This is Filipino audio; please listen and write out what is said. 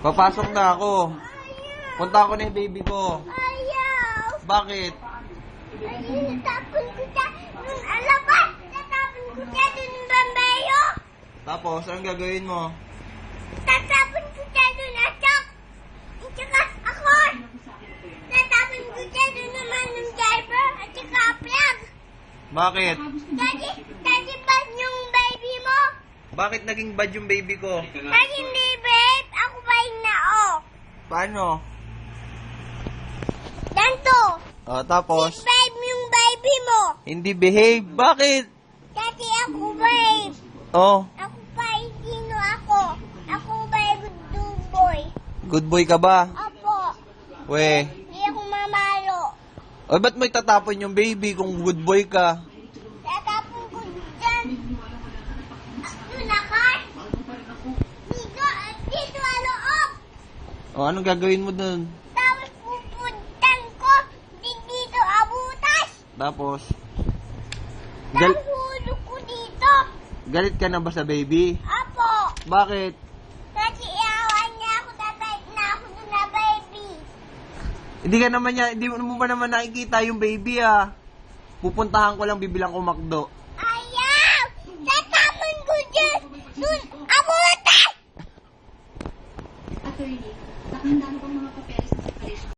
Papasok na ako. Punta ako na yung baby ko. Ayaw. Bakit? Tatapon ko siya dun alabas. Tatapon ko siya dun bambayo. Tapos, anong gagawin mo? Tatapon ko siya dun asak. At saka ako. Tatapon ko siya dun naman ng driver. At saka plug. Bakit? Daddy, ba't yung baby mo? Bakit naging bad yung baby ko? Daddy, hindi babe. Ako ba yung nao? Paano? Ganto. Tapos, Babe yung baby mo. hindi behave. Bakit? Daddy, ako babe. Oh, Ako pa, sino ako? Ako babe, good boy. good boy ka ba? Opo. We. Hindi ako mamalo. O, ba't mo itatapon yung baby kung good boy ka? Tatapon ko dyan. Doon ako. Dito loob. O, anong gagawin mo dun? Tapos pupuntan ko. Dito abutas. Tapos, Tapos hulog ko dito. galit ka na ba sa baby? Apo. Bakit? Kasi iyawan niya ako. Tatay na ako doon na baby. Hindi mo ba naman nakikita yung baby ah. Pupuntahan ko lang, bibilang ko McDo.